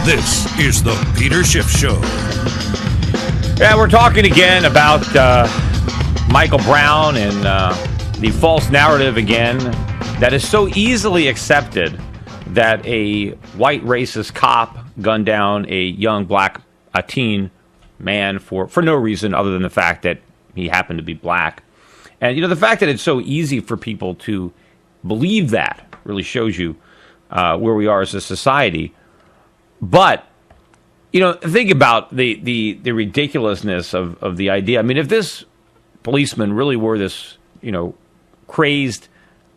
This is the Peter Schiff Show. Yeah, we're talking again about Michael Brown and the false narrative again that is so easily accepted that a white racist cop gunned down a young black teen man for no reason other than the fact that he happened to be black. And, you know, the fact that it's so easy for people to believe that really shows you where we are as a society. But, you know, think about the ridiculousness of the idea. I mean, if this policeman really were this, you know, crazed,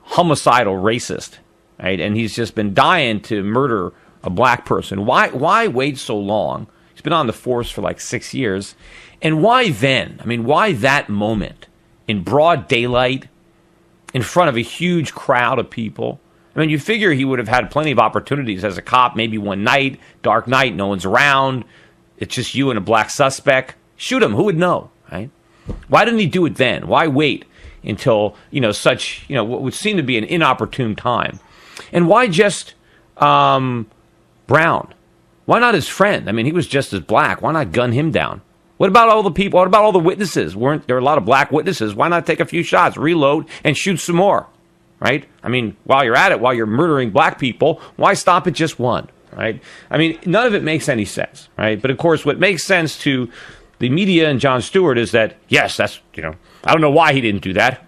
homicidal racist, right, and he's just been dying to murder a black person, why wait so long? He's been on the force for like 6 years. And why then? I mean, why that moment in broad daylight in front of a huge crowd of people? I mean, you figure he would have had plenty of opportunities as a cop, maybe one night, dark night, no one's around, it's just you and a black suspect. Shoot him, who would know, right? Why didn't he do it then? Why wait until, you know, such, you know, what would seem to be an inopportune time? And why just Brown? Why not his friend? I mean, he was just as black. Why not gun him down? What about all the people? What about all the witnesses? Weren't there a lot of black witnesses? Why not take a few shots, reload, and shoot some more? Right? I mean, while you're at it, while you're murdering black people, why stop at just one? Right? I mean, none of it makes any sense. Right? But of course, what makes sense to the media and Jon Stewart is that, yes, that's, you know, I don't know why he didn't do that,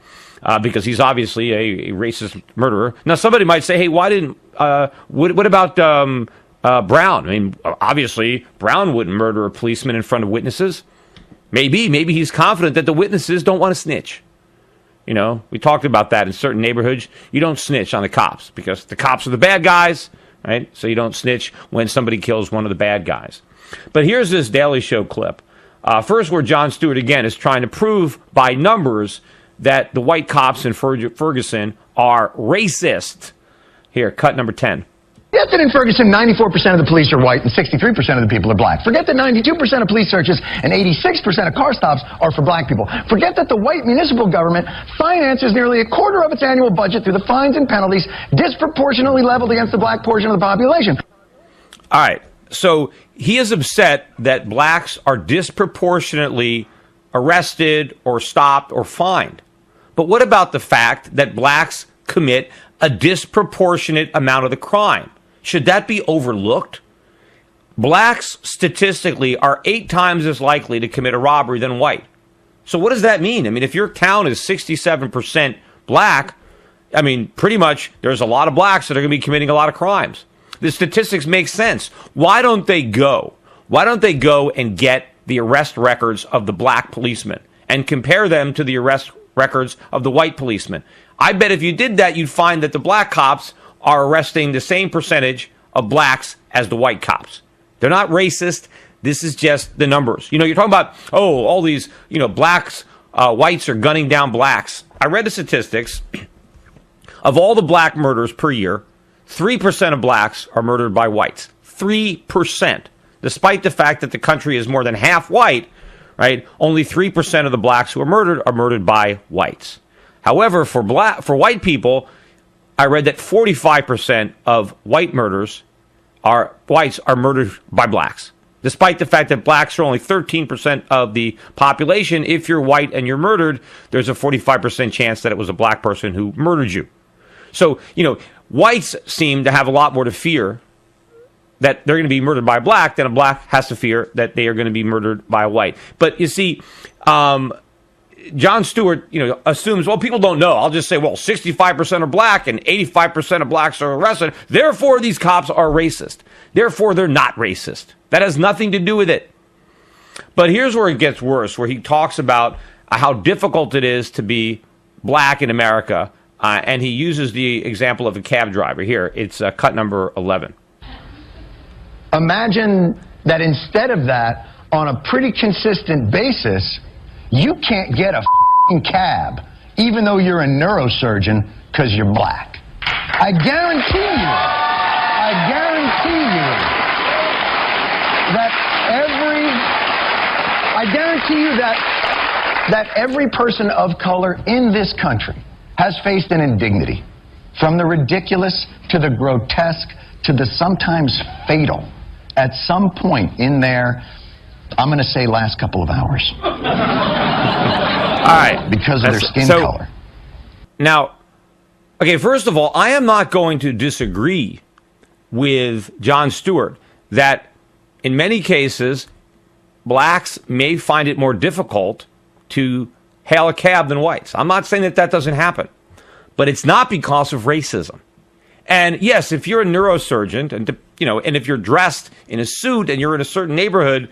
because he's obviously a racist murderer. Now, somebody might say, hey, why didn't, what about Brown? I mean, obviously, Brown wouldn't murder a policeman in front of witnesses. Maybe he's confident that the witnesses don't want to snitch. You know, we talked about that in certain neighborhoods. You don't snitch on the cops because the cops are the bad guys, right? So you don't snitch when somebody kills one of the bad guys. But here's this Daily Show clip. First, where Jon Stewart, again, is trying to prove by numbers that the white cops in Ferguson are racist. Here, cut number 10. Forget that in Ferguson, 94% of the police are white and 63% of the people are black. Forget that 92% of police searches and 86% of car stops are for black people. Forget that the white municipal government finances nearly a quarter of its annual budget through the fines and penalties disproportionately leveled against the black portion of the population. All right. So he is upset that blacks are disproportionately arrested or stopped or fined. But what about the fact that blacks commit a disproportionate amount of the crime? Should that be overlooked? Blacks statistically are 8 times as likely to commit a robbery than white. So what does that mean? I mean, if your town is 67% black, I mean, pretty much there's a lot of blacks that are going to be committing a lot of crimes. The statistics make sense. Why don't they go? Why don't they go and get the arrest records of the black policemen and compare them to the arrest records of the white policemen? I bet if you did that, you'd find that the black cops are arresting the same percentage of blacks as the white cops. They're not racist. This is just the numbers. You know, you're talking about, oh, all these, you know, blacks, whites are gunning down blacks. I read the statistics. Of all the black murders per year, 3% of blacks are murdered by whites. 3%. Despite the fact that the country is more than half white, right? Only 3% of the blacks who are murdered by whites. However, for white people, I read that 45% of whites are murdered by blacks. Despite the fact that blacks are only 13% of the population, if you're white and you're murdered, there's a 45% chance that it was a black person who murdered you. So, you know, whites seem to have a lot more to fear that they're going to be murdered by a black than a black has to fear that they are going to be murdered by a white. But you see, Jon Stewart, you know, assumes, well, people don't know. I'll just say, well, 65% are black and 85% of blacks are arrested. Therefore, these cops are racist. Therefore, they're not racist. That has nothing to do with it. But here's where it gets worse, where he talks about how difficult it is to be black in America. And he uses the example of a cab driver. Here, it's cut number 11. Imagine that instead of that, on a pretty consistent basis, you can't get a cab, even though you're a neurosurgeon, because you're black. I guarantee you that every person of color in this country has faced an indignity, from the ridiculous to the grotesque to the sometimes fatal, at some point in there, I'm going to say last couple of hours. All right. Because of their skin color. Now, okay, first of all, I am not going to disagree with Jon Stewart that in many cases, blacks may find it more difficult to hail a cab than whites. I'm not saying that doesn't happen, but it's not because of racism. And yes, if you're a neurosurgeon and if you're dressed in a suit and you're in a certain neighborhood,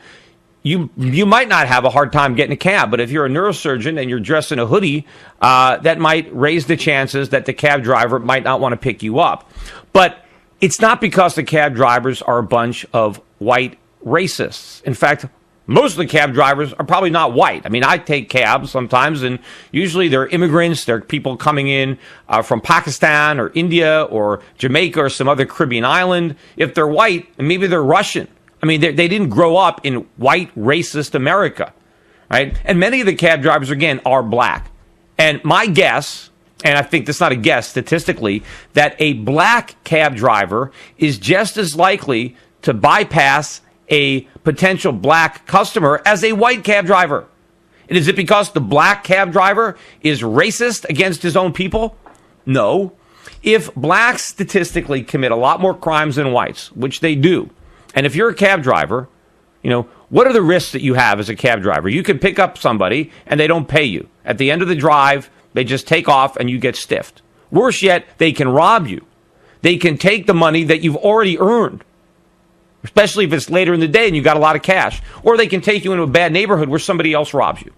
you might not have a hard time getting a cab. But if you're a neurosurgeon and you're dressed in a hoodie, that might raise the chances that the cab driver might not want to pick you up. But it's not because the cab drivers are a bunch of white racists. In fact, most of the cab drivers are probably not white. I mean, I take cabs sometimes, and usually they're immigrants. They're people coming in from Pakistan or India or Jamaica or some other Caribbean island. If they're white, maybe they're Russian. I mean, they didn't grow up in white, racist America, right? And many of the cab drivers, again, are black. And my guess, and I think that's not a guess statistically, that a black cab driver is just as likely to bypass a potential black customer as a white cab driver. And is it because the black cab driver is racist against his own people? No. If blacks statistically commit a lot more crimes than whites, which they do, and if you're a cab driver, what are the risks that you have as a cab driver? You can pick up somebody and they don't pay you. At the end of the drive, they just take off and you get stiffed. Worse yet, they can rob you. They can take the money that you've already earned, especially if it's later in the day and you got a lot of cash. Or they can take you into a bad neighborhood where somebody else robs you.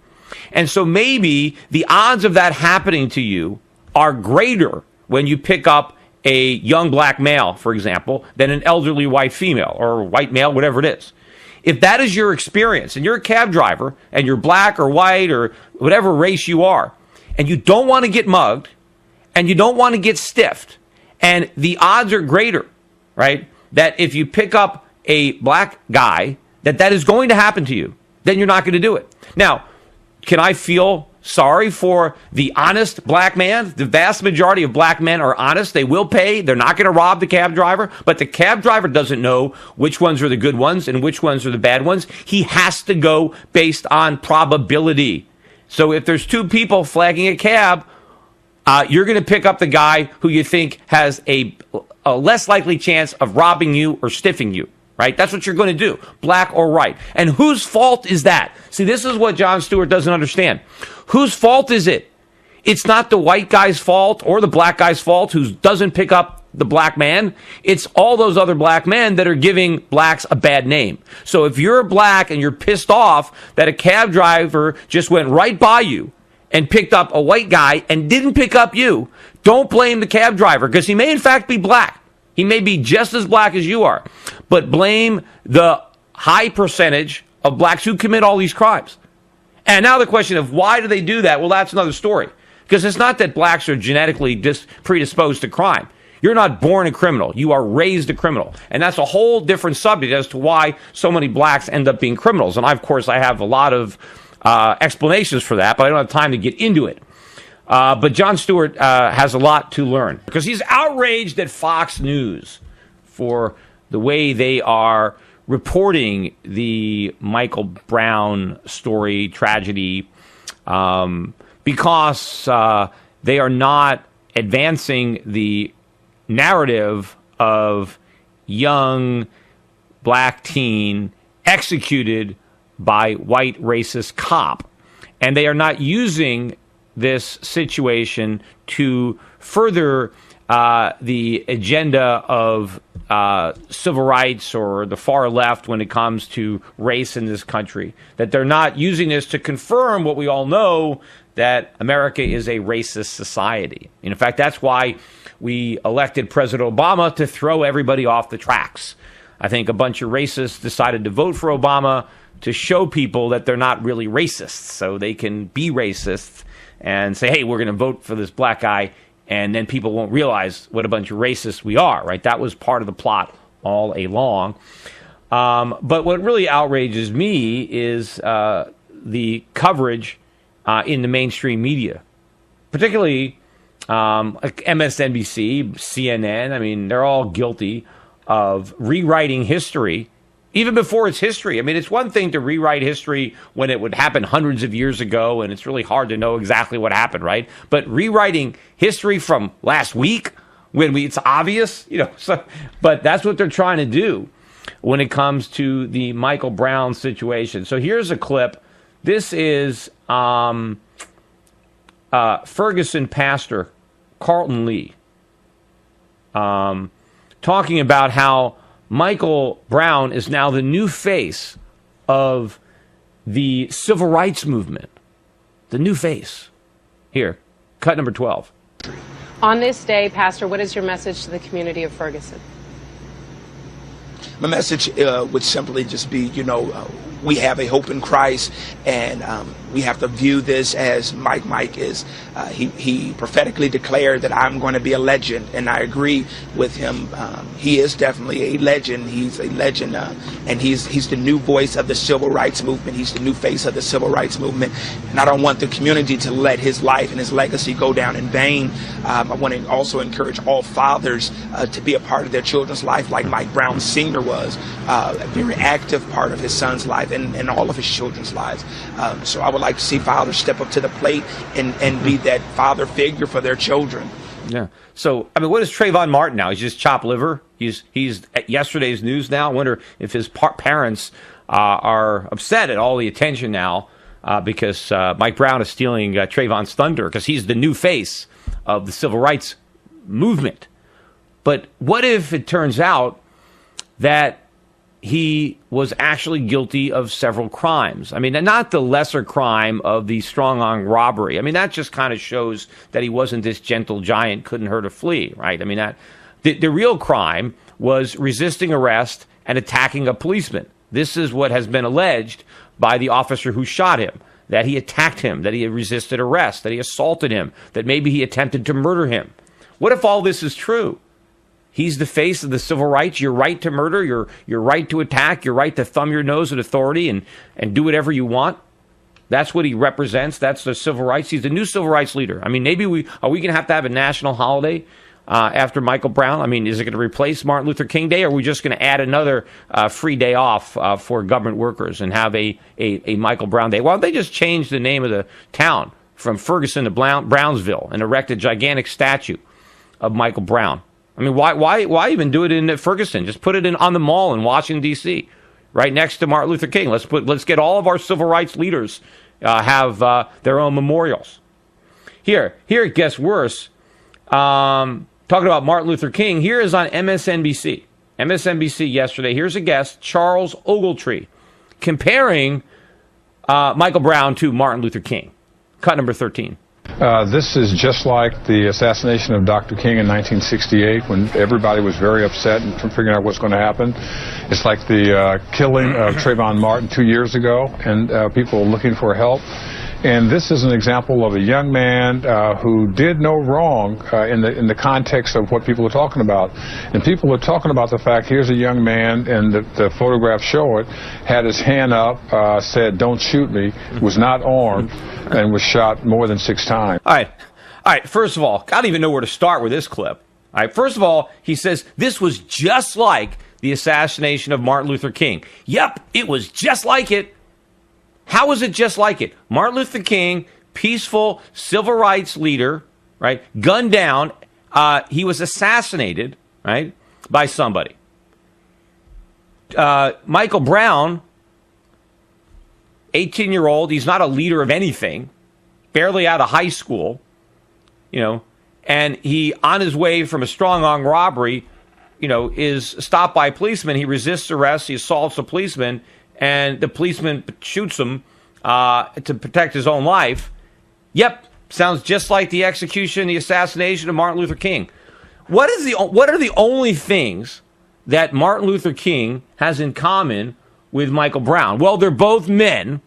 And so maybe the odds of that happening to you are greater when you pick up a young black male, for example, than an elderly white female or white male, whatever it is. If that is your experience and you're a cab driver and you're black or white or whatever race you are, and you don't want to get mugged and you don't want to get stiffed, and the odds are greater, right, that if you pick up a black guy, that is going to happen to you, then you're not going to do it. Now, can I feel sorry for the honest black man? The vast majority of black men are honest. They will pay. They're not going to rob the cab driver. But the cab driver doesn't know which ones are the good ones and which ones are the bad ones. He has to go based on probability. So if there's two people flagging a cab, you're going to pick up the guy who you think has a less likely chance of robbing you or stiffing you. Right? That's what you're going to do, black or white. And whose fault is that? See, this is what Jon Stewart doesn't understand. Whose fault is it? It's not the white guy's fault or the black guy's fault who doesn't pick up the black man. It's all those other black men that are giving blacks a bad name. So if you're black and you're pissed off that a cab driver just went right by you and picked up a white guy and didn't pick up you, don't blame the cab driver because he may in fact be black. He may be just as black as you are, but blame the high percentage of blacks who commit all these crimes. And now the question of why do they do that? Well, that's another story. Because it's not that blacks are genetically predisposed to crime. You're not born a criminal. You are raised a criminal. And that's a whole different subject as to why so many blacks end up being criminals. And of course, I have a lot of explanations for that, but I don't have time to get into it. But Jon Stewart has a lot to learn because he's outraged at Fox News for the way they are reporting the Michael Brown story, tragedy, because they are not advancing the narrative of young black teen executed by white racist cop. And they are not using this situation to further the agenda of civil rights or the far left when it comes to race in this country. That they're not using this to confirm what we all know, that America is a racist society. And in fact, that's why we elected President Obama to throw everybody off the tracks. I think a bunch of racists decided to vote for Obama to show people that they're not really racists, so they can be racists and say, hey, we're going to vote for this black guy, and then people won't realize what a bunch of racists we are, right? That was part of the plot all along. But what really outrages me is the coverage in the mainstream media, particularly like MSNBC, CNN. I mean, they're all guilty of rewriting history even before its history. I mean, it's one thing to rewrite history when it would happen hundreds of years ago, and it's really hard to know exactly what happened, right? But rewriting history from last week when it's obvious, but that's what they're trying to do when it comes to the Michael Brown situation. So here's a clip. This is Ferguson pastor Carlton Lee talking about how Michael Brown is now the new face of the civil rights movement. The new face. Here, cut number 12. On this day, Pastor, what is your message to the community of Ferguson? My message would simply just be, we have a hope in Christ, and we have to view this as Mike is. He prophetically declared that I'm going to be a legend, and I agree with him. He is definitely a legend. He's a legend, and he's the new voice of the civil rights movement. He's the new face of the civil rights movement, and I don't want the community to let his life and his legacy go down in vain. I want to also encourage all fathers to be a part of their children's life, like Mike Brown Sr. was, a very active part of his son's life and all of his children's lives. So I would like to see fathers step up to the plate and be that father figure for their children. Yeah. So, I mean, what is Trayvon Martin now? He's just chopped liver. He's at yesterday's news now. I wonder if his parents are upset at all the attention now because Mike Brown is stealing Trayvon's thunder because he's the new face of the civil rights movement. But what if it turns out that he was actually guilty of several crimes? I mean, not the lesser crime of the strong-arm robbery. I mean, that just kind of shows that he wasn't this gentle giant, couldn't hurt a flea, right? I mean, the real crime was resisting arrest and attacking a policeman. This is what has been alleged by the officer who shot him, that he attacked him, that he had resisted arrest, that he assaulted him, that maybe he attempted to murder him. What if all this is true? He's the face of the civil rights. Your right to murder, your right to attack, your right to thumb your nose at authority and do whatever you want. That's what he represents. That's the civil rights. He's the new civil rights leader. I mean, maybe are we going to have a national holiday after Michael Brown? I mean, is it going to replace Martin Luther King Day, or are we just going to add another free day off for government workers and have a Michael Brown Day? Why don't they just change the name of the town from Ferguson to Brownsville and erect a gigantic statue of Michael Brown? I mean, why even do it in Ferguson? Just put it on the mall in Washington, D.C., right next to Martin Luther King. Let's get all of our civil rights leaders have their own memorials. Here it gets worse. Talking about Martin Luther King, here is on MSNBC. MSNBC yesterday. Here's a guest, Charles Ogletree, comparing Michael Brown to Martin Luther King. Cut number 13. This is just like the assassination of Dr. King in 1968 when everybody was very upset and figuring out what's going to happen. It's like the killing of Trayvon Martin 2 years ago, and people are looking for help. And this is an example of a young man who did no wrong in the context of what people are talking about. And people are talking about the fact, here's a young man, and the photographs show it, had his hand up, said, "Don't shoot me," was not armed, and was shot more than 6 times. All right. First of all, I don't even know where to start with this clip. All right. First of all, he says this was just like the assassination of Martin Luther King. Yep, it was just like it. How was it just like it? Martin Luther King, peaceful civil rights leader, right? Gunned down. He was assassinated, right, by somebody. Michael Brown, 18-year-old. He's not a leader of anything. Barely out of high school, and he, on his way from a strong-arm robbery, is stopped by a policeman. He resists arrest. He assaults a policeman. And the policeman shoots him to protect his own life. Yep, sounds just like the execution, the assassination of Martin Luther King. What are the only things that Martin Luther King has in common with Michael Brown? Well, they're both men,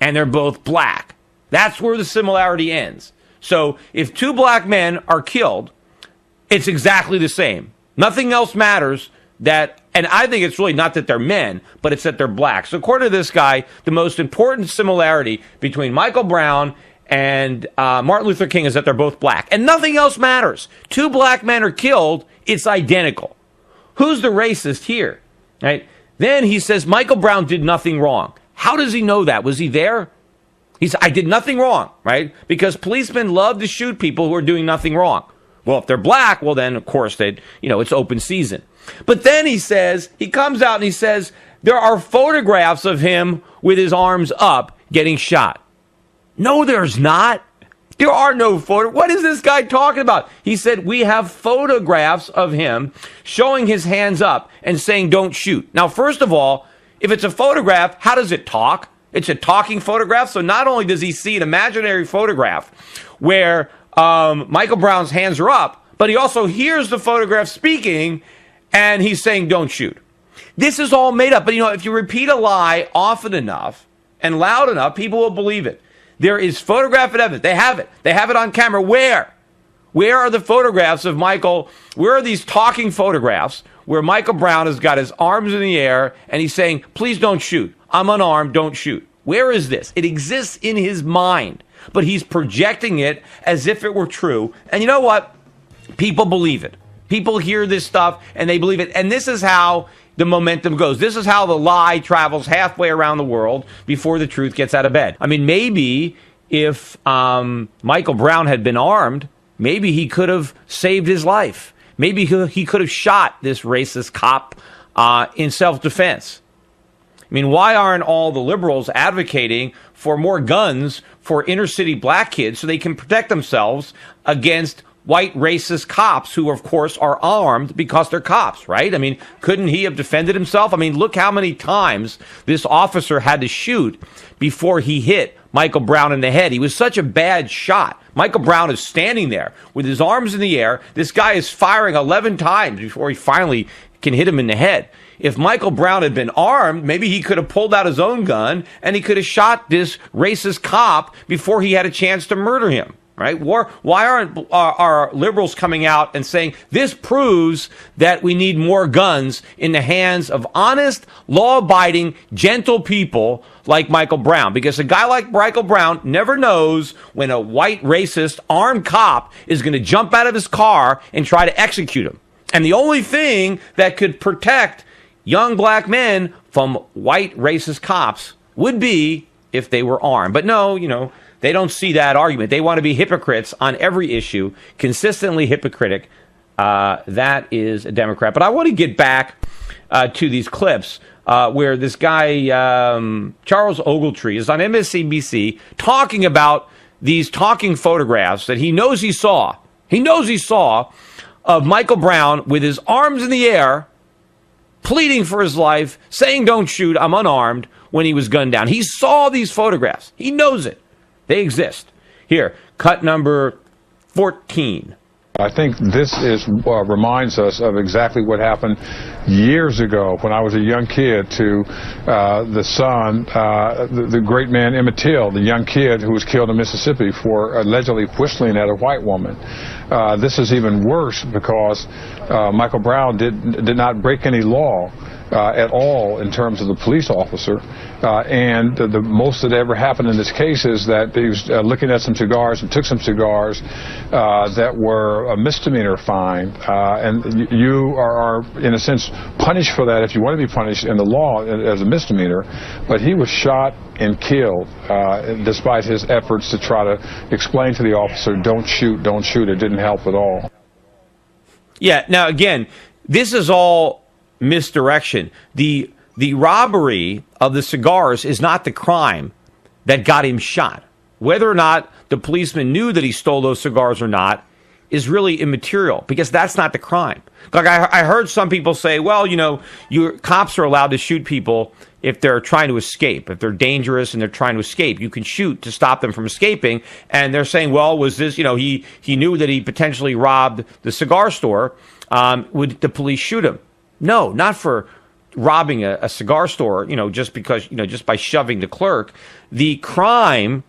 and they're both black. That's where the similarity ends. So if 2 black men are killed, it's exactly the same. Nothing else matters. And I think it's really not that they're men, but it's that they're black. So according to this guy, the most important similarity between Michael Brown and Martin Luther King is that they're both black. And nothing else matters. 2 black men are killed, it's identical. Who's the racist here? Right? Then he says Michael Brown did nothing wrong. How does he know that? Was he there? He said, I did nothing wrong, right? Because policemen love to shoot people who are doing nothing wrong. Well, if they're black, well, then, of course, it's open season. But then he says, he comes out and he says, there are photographs of him with his arms up getting shot. No, there's not. There are no photos. What is this guy talking about? He said, we have photographs of him showing his hands up and saying, don't shoot. Now, first of all, if it's a photograph, how does it talk? It's a talking photograph. So not only does he see an imaginary photograph where Michael Brown's hands are up, but he also hears the photograph speaking and he's saying, don't shoot. This is all made up. But, if you repeat a lie often enough and loud enough, people will believe it. There is photographic evidence. They have it. They have it on camera. Where? Where are the photographs of Michael? Where are these talking photographs where Michael Brown has got his arms in the air and he's saying, please don't shoot. I'm unarmed. Don't shoot. Where is this? It exists in his mind, but he's projecting it as if it were true. And you know what? People believe it. People hear this stuff and they believe it. And this is how the momentum goes. This is how the lie travels halfway around the world before the truth gets out of bed. I mean, maybe if Michael Brown had been armed, maybe he could have saved his life. Maybe he could have shot this racist cop in self-defense. I mean, why aren't all the liberals advocating for more guns for inner city black kids so they can protect themselves against white racist cops who, of course, are armed because they're cops, right? I mean, couldn't he have defended himself? I mean, look how many times this officer had to shoot before he hit Michael Brown in the head. He was such a bad shot. Michael Brown is standing there with his arms in the air. This guy is firing 11 times before he finally can hit him in the head. If Michael Brown had been armed, maybe he could have pulled out his own gun and he could have shot this racist cop before he had a chance to murder him. Right? Why aren't our liberals coming out and saying this proves that we need more guns in the hands of honest, law-abiding, gentle people like Michael Brown? Because a guy like Michael Brown never knows when a white racist armed cop is going to jump out of his car and try to execute him. And the only thing that could protect young black men from white racist cops would be if they were armed. But no, they don't see that argument. They want to be hypocrites on every issue, consistently hypocritic. That is a Democrat. But I want to get back to these clips where this guy, Charles Ogletree, is on MSNBC talking about these talking photographs that he knows he saw. He knows he saw of Michael Brown with his arms in the air, pleading for his life, saying, don't shoot, I'm unarmed, when he was gunned down. He saw these photographs. He knows it. They exist. Here, cut number 14. I think this reminds us of exactly what happened years ago when I was a young kid to the son, the great man Emmett Till, the young kid who was killed in Mississippi for allegedly whistling at a white woman. This is even worse because Michael Brown did not break any law at all in terms of the police officer. And the most that ever happened in this case is that he was looking at some cigars and took some cigars that were a misdemeanor fine. And you are, in a sense, punished for that if you want to be punished in the law as a misdemeanor. But he was shot and killed despite his efforts to try to explain to the officer, don't shoot, don't shoot. It didn't help at all. Yeah, now, again, this is all misdirection. The robbery of the cigars is not the crime that got him shot. Whether or not the policeman knew that he stole those cigars or not is really immaterial because that's not the crime. Like I heard some people say, well, your cops are allowed to shoot people if they're trying to escape. If they're dangerous and they're trying to escape, you can shoot to stop them from escaping. And they're saying, well, was this, he knew that he potentially robbed the cigar store. Would the police shoot him? No, not for robbing a cigar store, just because, just by shoving the clerk. The crime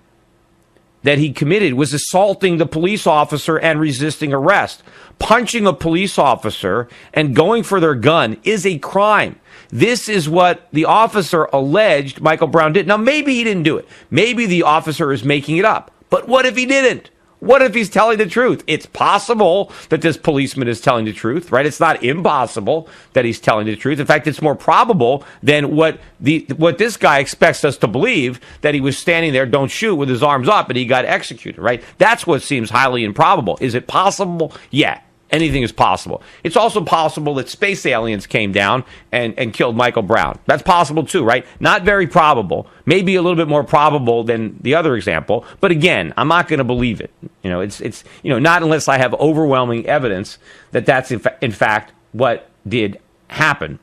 that he committed was assaulting the police officer and resisting arrest. Punching a police officer and going for their gun is a crime. This is what the officer alleged Michael Brown did. Now, maybe he didn't do it. Maybe the officer is making it up. But what if he didn't? What if he's telling the truth? It's possible that this policeman is telling the truth, right? It's not impossible that he's telling the truth. In fact, it's more probable than what this guy expects us to believe, that he was standing there, don't shoot, with his arms up, and he got executed, right? That's what seems highly improbable. Is it possible? Yeah. Anything is possible. It's also possible that space aliens came down and killed Michael Brown. That's possible too, right? Not very probable. Maybe a little bit more probable than the other example. But again, I'm not going to believe it. It's not unless I have overwhelming evidence that that's in fact what did happen.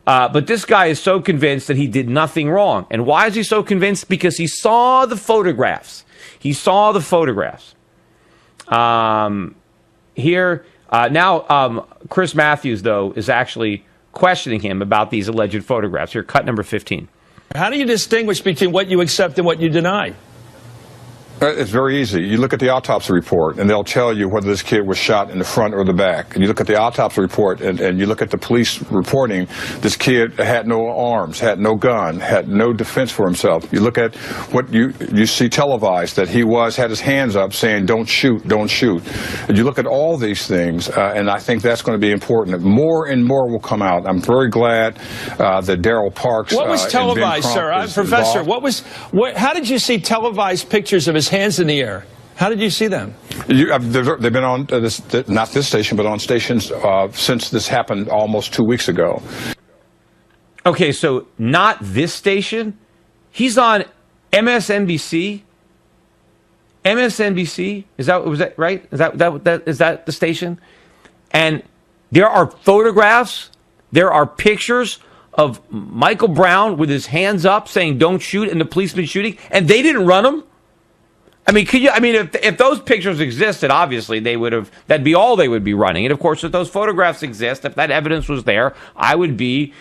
But this guy is so convinced that he did nothing wrong. And why is he so convinced? Because he saw the photographs. He saw the photographs. Now, Chris Matthews, though, is actually questioning him about these alleged photographs. Here, cut number 15. How do you distinguish between what you accept and what you deny? It's very easy. You look at the autopsy report, and they'll tell you whether this kid was shot in the front or the back. And you look at the autopsy report, and you look at the police reporting, this kid had no arms, had no gun, had no defense for himself. You look at what you see televised, that he had his hands up saying, don't shoot, don't shoot. And you look at all these things, and I think that's going to be important. More and more will come out. I'm very glad that Daryl Parks... What was televised, sir? Professor, how did you see televised pictures of his hands in the air? How did you see them? They've been on not this station, but on stations since this happened almost 2 weeks ago. Okay, so not this station. He's on MSNBC. MSNBC, was that right? Is that the station? And there are photographs, there are pictures of Michael Brown with his hands up saying don't shoot, and the policeman shooting, and they didn't run him. I mean, if those pictures existed, obviously that'd be all they would be running. And of course, if those photographs exist, if that evidence was there, I would be,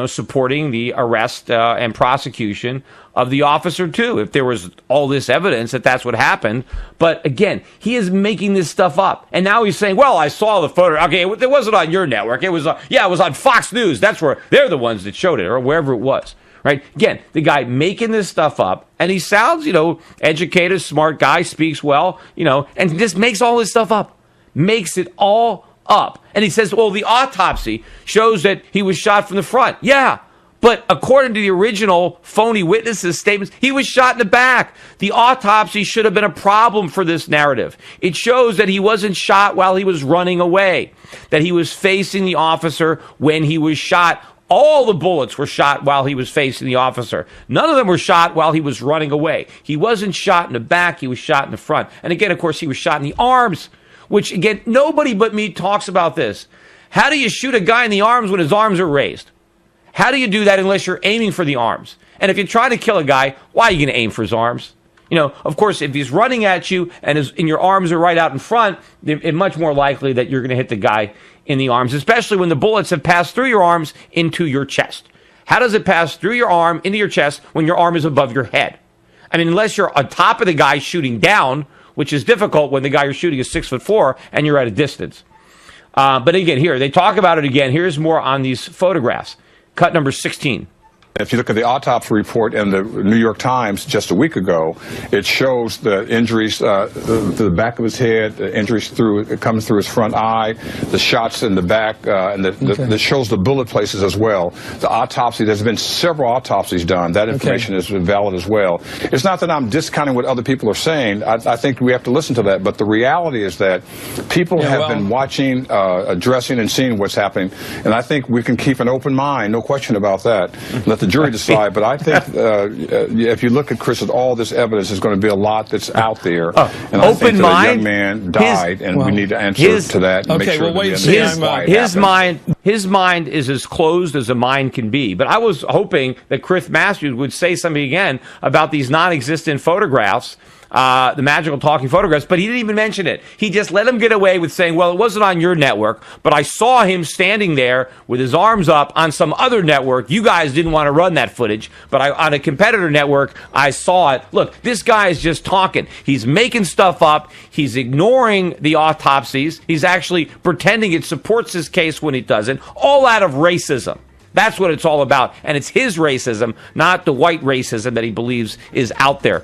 supporting the arrest and prosecution of the officer too, if there was all this evidence that that's what happened. But again, he is making this stuff up. And now he's saying, well, I saw the photo. Okay, it wasn't on your network. It was on Fox News. That's where they're the ones that showed it, or wherever it was. Right? Again, the guy making this stuff up, and he sounds, educated, smart guy, speaks well, and just makes all this stuff up. Makes it all up. And he says, well, the autopsy shows that he was shot from the front. Yeah, but according to the original phony witnesses' statements, he was shot in the back. The autopsy should have been a problem for this narrative. It shows that he wasn't shot while he was running away, that he was facing the officer when he was shot. All the bullets were shot while he was facing the officer. None of them were shot while he was running away. He wasn't shot in the back, he was shot in the front. And again, of course, he was shot in the arms, which, again, nobody but me talks about this. How do you shoot a guy in the arms when his arms are raised? How do you do that unless you're aiming for the arms? And if you try to kill a guy, why are you going to aim for his arms? Of course, if he's running at you and your arms are right out in front, it's much more likely that you're going to hit the guy in the arms, especially when the bullets have passed through your arms into your chest. How does it pass through your arm into your chest when your arm is above your head? I mean, unless you're on top of the guy shooting down, which is difficult when the guy you're shooting is 6'4" and you're at a distance. But again, here, they talk about it again. Here's more on these photographs. Cut number 16. If you look at the autopsy report in the New York Times just a week ago, it shows the injuries to the back of his head, the injuries coming through his front eye, the shots in the back, and that shows the bullet places as well. The autopsy, there's been several autopsies done. That information is valid as well. It's not that I'm discounting what other people are saying. I think we have to listen to that. But the reality is that people have been watching, addressing, and seeing what's happening. And I think we can keep an open mind, no question about that. Let the jury decide, but I think if you look at Chris, at all this evidence, there's going to be a lot that's out there. And I think that a young man died, and we need to answer to that. And make sure his mind is as closed as a mind can be. But I was hoping that Chris Matthews would say something again about these non-existent photographs. The magical talking photographs, but he didn't even mention it. He just let him get away with saying, well, it wasn't on your network, but I saw him standing there with his arms up on some other network. You guys didn't want to run that footage, but on a competitor network, I saw it. Look, this guy is just talking. He's making stuff up. He's ignoring the autopsies. He's actually pretending it supports his case when he doesn't, all out of racism. That's what it's all about. And it's his racism, not the white racism that he believes is out there.